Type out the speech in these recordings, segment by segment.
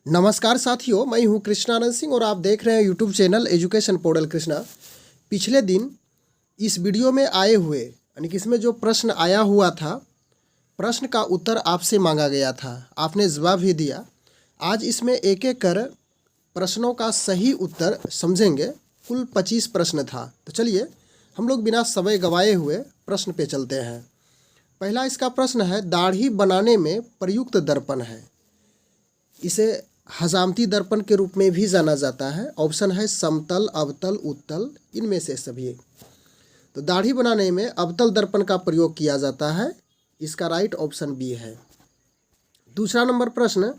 नमस्कार साथियों, मैं हूं कृष्णानंद सिंह और आप देख रहे हैं YouTube channel education portal Krishna. पिछले दिन इस वीडियो में आए हुए यानी कि इसमें जो प्रश्न आया हुआ था, प्रश्न का उत्तर आपसे मांगा गया था, आपने जवाब भी दिया। आज इसमें एक एक कर प्रश्नों का सही उत्तर समझेंगे। कुल 25 प्रश्न था। तो चलिए हम लोग बिना समय गंवाए हुए प्रश्न पे चलते हैं। पहला इसका प्रश्न है, दाढ़ी बनाने में प्रयुक्त दर्पण है, इसे हजामती दर्पण के रूप में भी जाना जाता है। ऑप्शन है समतल, अवतल, उत्तल, इनमें से सभी। तो दाढ़ी बनाने में अवतल दर्पण का प्रयोग किया जाता है, इसका राइट ऑप्शन बी है। दूसरा नंबर प्रश्न,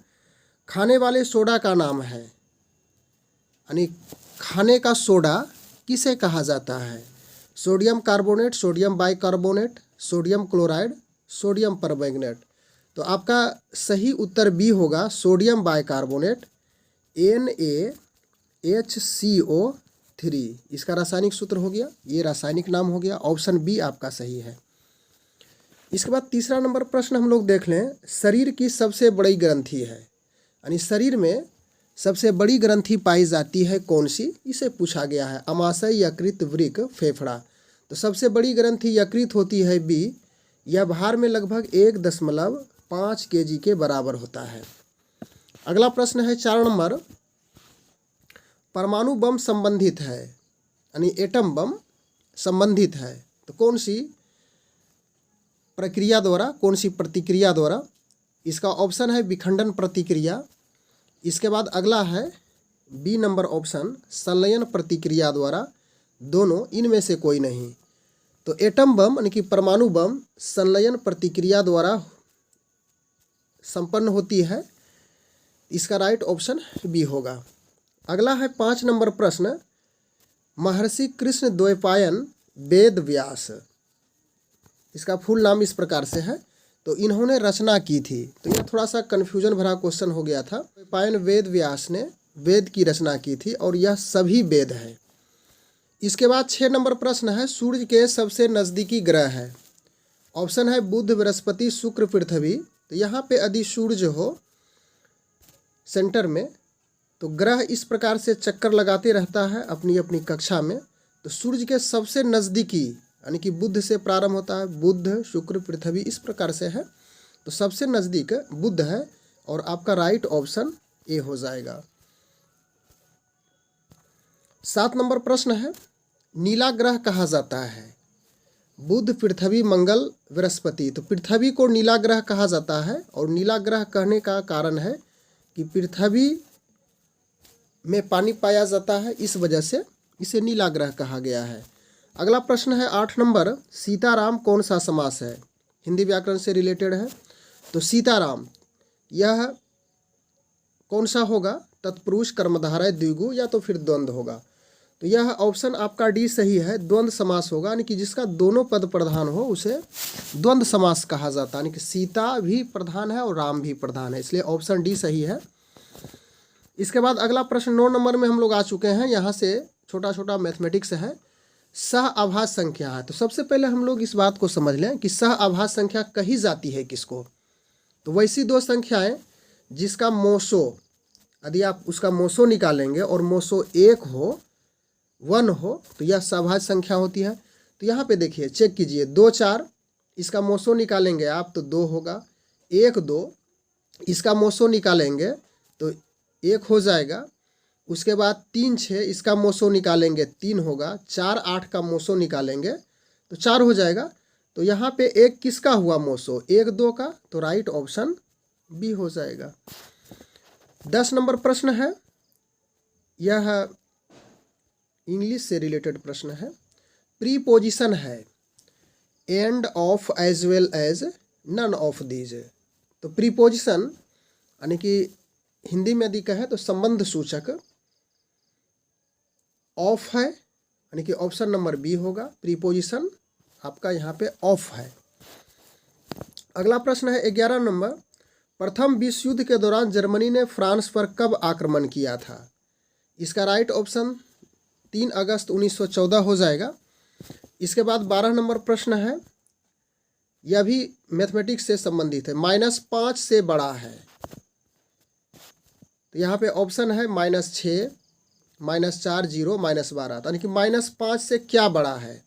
खाने वाले सोडा का नाम है, यानी खाने का सोडा किसे कहा जाता है? Sodium carbonate, sodium bicarbonate, sodium chloride, sodium permanganate. तो आपका सही उत्तर बी होगा, सोडियम बाइकार्बोनेट, NaHCO3। इसका रासायनिक सूत्र हो गया, ये रासायनिक नाम हो गया। ऑप्शन बी आपका सही है। इसके बाद तीसरा नंबर प्रश्न हम लोग देख लें, शरीर की सबसे बड़ी ग्रंथि है, यानी शरीर में सबसे बड़ी ग्रंथि पाई जाती है कौन सी, इसे पूछा गया है। अमाशय, यकृत, वृक्क, फेफड़ा। तो सबसे बड़ी ग्रंथि यकृत होती है बी। यह भार में लगभग 1.5 kg के बराबर होता है। अगला प्रश्न है 4 नंबर, परमाणु बम संबंधित है, यानी एटम बम संबंधित है, तो कौन सी प्रक्रिया द्वारा, कौन सी प्रतिक्रिया द्वारा? इसका ऑप्शन है विखंडन प्रतिक्रिया। इसके बाद अगला है बी नंबर ऑप्शन, संलयन प्रतिक्रिया द्वारा। दोनों, इनमें से कोई नहीं। तो एटम बम यानी कि परमाणु बम संलयन प्रतिक्रिया द्वारा संपन्न होती है, इसका राइट ऑप्शन बी होगा। अगला है 5 नंबर प्रश्न, महर्षि कृष्ण द्वैपायन वेद व्यास, इसका फुल नाम इस प्रकार से है। तो इन्होंने रचना की थी, तो यह थोड़ा सा कन्फ्यूजन भरा क्वेश्चन हो गया था। द्वैपायन वेद व्यास ने वेद की रचना की थी और यह सभी वेद है। इसके बाद 6 नंबर प्रश्न है, सूर्य के सबसे नज़दीकी ग्रह है। ऑप्शन है बुध, बृहस्पति, शुक्र, पृथ्वी। तो यहाँ पे यदि सूर्य हो सेंटर में, तो ग्रह इस प्रकार से चक्कर लगाते रहता है अपनी अपनी कक्षा में। तो सूर्य के सबसे नज़दीकी यानी कि बुध से प्रारंभ होता है, बुध, शुक्र, पृथ्वी, इस प्रकार से है। तो सबसे नज़दीक बुध है और आपका राइट ऑप्शन ए हो जाएगा। 7 नंबर प्रश्न है, नीला ग्रह कहा जाता है, बुध, पृथ्वी, मंगल, बृहस्पति। तो पृथ्वी को नीला ग्रह कहा जाता है और नीला ग्रह कहने का कारण है कि पृथ्वी में पानी पाया जाता है, इस वजह से इसे नीला ग्रह कहा गया है। अगला प्रश्न है 8 नंबर, सीताराम कौन सा समास है? हिंदी व्याकरण से रिलेटेड है। तो सीताराम यह कौन सा होगा? तत्पुरुष, कर्मधारय, द्विगु या तो फिर द्वंद्व होगा। तो यह ऑप्शन आपका डी सही है, द्वंद्व समास होगा, यानी कि जिसका दोनों पद प्रधान हो उसे द्वंद्व समास कहा जाता है। यानी कि सीता भी प्रधान है और राम भी प्रधान है, इसलिए ऑप्शन डी सही है। इसके बाद अगला प्रश्न 9 नंबर में हम लोग आ चुके हैं। यहाँ से छोटा छोटा मैथमेटिक्स है। सह आभास संख्या है, तो सबसे पहले हम लोग इस बात को समझ लें कि सह आभास संख्या कही जाती है किसको? तो वैसी दो संख्याएं जिसका मोसो, यदि आप उसका मोसो निकालेंगे और मोसो 1 हो, 1 हो, तो यह सहभाज्य संख्या होती है। तो यहाँ पे देखिए, चेक कीजिए, 2, 4, इसका मोसो निकालेंगे आप तो 2 होगा। 1, 2, इसका मोसो निकालेंगे तो 1 हो जाएगा। उसके बाद 3, 6, इसका मोसो निकालेंगे 3 होगा। 4, 8 का मोसो निकालेंगे तो 4 हो जाएगा। तो यहाँ पे 1 किसका हुआ मोसो? 1, 2 का, तो राइट ऑप्शन बी हो जाएगा। 10 नंबर प्रश्न है, यह इंग्लिश से रिलेटेड प्रश्न है। प्रीपोजिशन है, and of as well as none of these. तो प्रीपोजिशन यानी कि हिंदी में यदि कहें तो संबंध सूचक। ऑफ है, यानी कि ऑप्शन नंबर बी होगा, प्रीपोजिशन आपका यहाँ पे ऑफ है। अगला प्रश्न है 11 नंबर, प्रथम विश्व युद्ध के दौरान जर्मनी ने फ्रांस पर कब आक्रमण किया था? इसका राइट ऑप्शन 3 अगस्त 1914 हो जाएगा। इसके बाद 12 नंबर प्रश्न है, यह भी मैथमेटिक्स से संबंधित है। -5 से बड़ा है, तो यहाँ पे ऑप्शन है -6, -4, 0, -12। यानी कि -5 से क्या बड़ा है?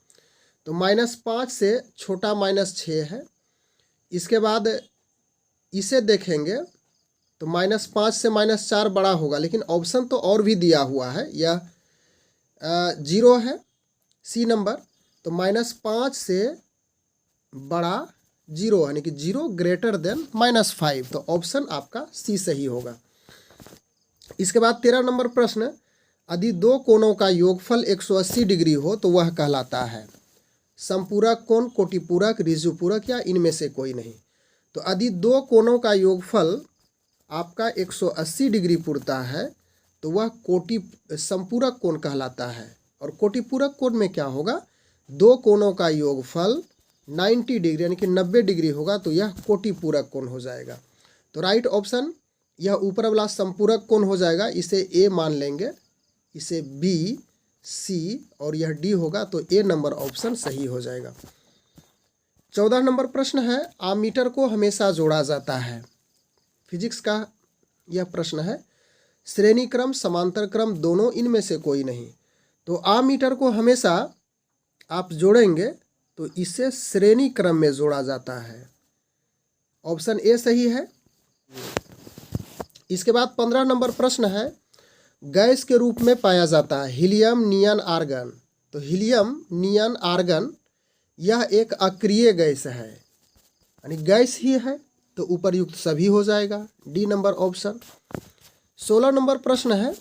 तो -5 से छोटा -6 है। इसके बाद इसे देखेंगे तो -5 से -4 बड़ा होगा, लेकिन ऑप्शन तो और भी दिया हुआ है। यह 0 है, सी नंबर। तो -5 से बड़ा 0 यानी कि 0 ग्रेटर देन -5। तो ऑप्शन आपका सी सही होगा। इसके बाद 13 नंबर प्रश्न, यदि दो कोणों का योगफल 180 डिग्री हो तो वह कहलाता है समपूरक कोण, कोटिपूरक, ऋजुपूरक या इनमें से कोई नहीं। तो यदि दो कोणों का योगफल आपका 180 डिग्री पुरता है तो वह समपूरक कोण कहलाता है। और कोटिपूरक कोण में क्या होगा? दो कोणों का योगफल 90 डिग्री यानी कि 90 डिग्री होगा, तो यह कोटिपूरक कोण हो जाएगा। तो राइट ऑप्शन यह ऊपर वाला संपूरक कोण हो जाएगा। इसे ए मान लेंगे, इसे बी, सी और यह डी होगा। तो ए नंबर ऑप्शन सही हो जाएगा। 14 नंबर प्रश्न है, आमीटर को हमेशा जोड़ा जाता है। फिजिक्स का यह प्रश्न है। श्रेणी क्रम, समांतर क्रम, दोनों, इनमें से कोई नहीं। तो आमीटर को हमेशा आप जोड़ेंगे तो इसे श्रेणी क्रम में जोड़ा जाता है। ऑप्शन ए सही है। इसके बाद 15 नंबर प्रश्न है, गैस के रूप में पाया जाता है हीलियम, नियन, आर्गन। तो हीलियम, नियन, आर्गन यह एक अक्रिय गैस है, यानी गैस ही है, तो उपरयुक्त सभी हो जाएगा, डी नंबर ऑप्शन। 16 नंबर प्रश्न है,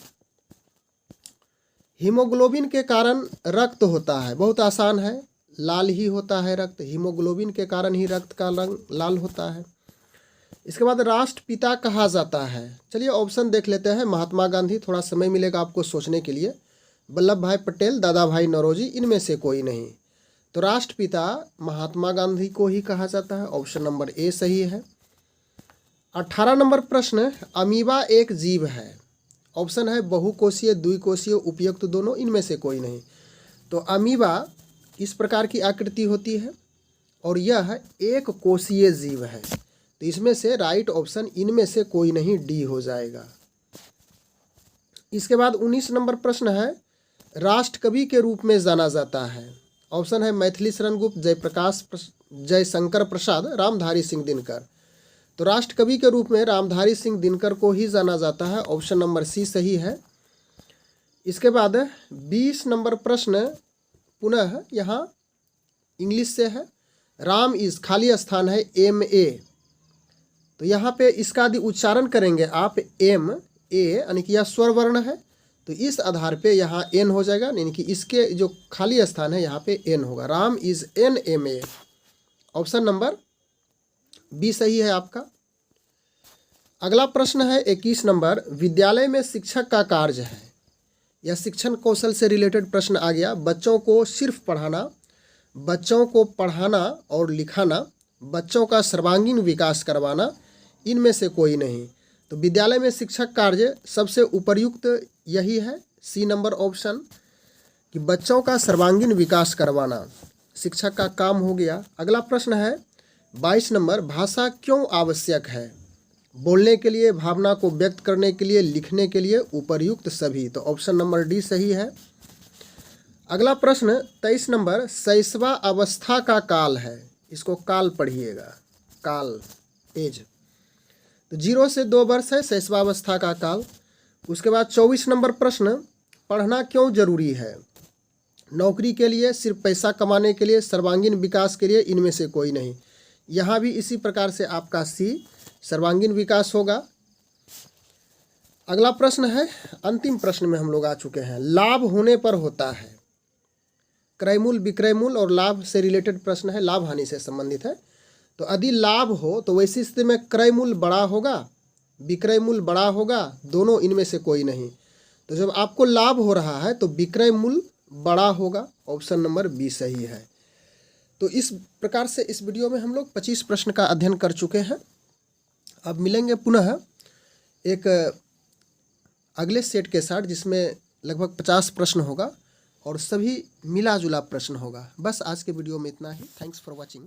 हीमोग्लोबिन के कारण रक्त होता है। बहुत आसान है, लाल ही होता है रक्त। हीमोग्लोबिन के कारण ही रक्त का रंग लाल होता है। इसके बाद राष्ट्रपिता कहा जाता है। चलिए ऑप्शन देख लेते हैं। महात्मा गांधी, थोड़ा समय मिलेगा आपको सोचने के लिए। वल्लभ भाई पटेल, दादा भाई नौरोजी, इनमें से कोई नहीं। तो राष्ट्रपिता महात्मा गांधी को ही कहा जाता है। ऑप्शन नंबर ए सही है। 18 नंबर प्रश्न, अमीबा एक जीव है। ऑप्शन है बहुकोषीय, द्विकोषीय, उपयुक्त, दोनों, इनमें से कोई नहीं। तो अमीबा इस प्रकार की आकृति होती है और यह एक कोषीय जीव है। तो इसमें से राइट ऑप्शन इनमें से कोई नहीं, डी हो जाएगा। इसके बाद 19 नंबर प्रश्न है, राष्ट्रकवि के रूप में जाना जाता है। ऑप्शन है मैथिली शरण गुप्त, जयप्रकाश, जयशंकर प्रसाद, रामधारी सिंह दिनकर। तो राष्ट्रकवि के रूप में रामधारी सिंह दिनकर को ही जाना जाता है। ऑप्शन नंबर सी सही है। इसके बाद 20 नंबर प्रश्न पुनः यहाँ इंग्लिश से है। राम इज, खाली स्थान है MA। तो यहाँ पे इसका यदि उच्चारण करेंगे आप MA यानी कि यह स्वर वर्ण है, तो इस आधार पे यहाँ N हो जाएगा, यानी कि इसके जो खाली स्थान है यहाँ पे N होगा। Ram is NMA। Option number B सही है आपका। अगला प्रश्न है 21 नंबर, विद्यालय में शिक्षक का कार्य है। यह शिक्षण कौशल से रिलेटेड प्रश्न आ गया। बच्चों को सिर्फ पढ़ाना, बच्चों को पढ़ाना और लिखाना, बच्चों का सर्वांगीण विकास करवाना, इनमें से कोई नहीं। तो विद्यालय में शिक्षक कार्य सबसे उपयुक्त यही है, सी नंबर ऑप्शन, कि बच्चों का सर्वांगीण विकास करवाना शिक्षक का काम हो गया। अगला प्रश्न है 22 नंबर, भाषा क्यों आवश्यक है? बोलने के लिए, भावना को व्यक्त करने के लिए, लिखने के लिए, उपयुक्त सभी। तो ऑप्शन नंबर डी सही है। अगला प्रश्न 23 नंबर, शैशवा अवस्था का काल है। इसको काल पढ़िएगा, काल, एज। तो 0 से 2 वर्ष है शैशवावस्था का काल। उसके बाद 24 नंबर प्रश्न, पढ़ना क्यों जरूरी है? नौकरी के लिए, सिर्फ पैसा कमाने के लिए, सर्वांगीण विकास के लिए, इनमें से कोई नहीं। यहाँ भी इसी प्रकार से आपका सी सर्वांगीण विकास होगा। अगला प्रश्न है, अंतिम प्रश्न में हम लोग आ चुके हैं। लाभ होने पर होता है। क्रयमूल, विक्रयमूल और लाभ से रिलेटेड प्रश्न है, लाभ हानि से संबंधित है। तो यदि लाभ हो तो वैसी स्थिति में क्रयमूल बड़ा होगा, विक्रयमूल बड़ा होगा, दोनों, इनमें से कोई नहीं। तो जब आपको लाभ हो रहा है तो विक्रयमूल बड़ा होगा। ऑप्शन नंबर बी सही है। तो इस प्रकार से इस वीडियो में हम लोग 25 प्रश्न का अध्ययन कर चुके हैं। अब मिलेंगे पुनः एक अगले सेट के साथ, जिसमें लगभग 50 प्रश्न होगा और सभी मिला जुला प्रश्न होगा। बस आज के वीडियो में इतना ही। Thanks for watching.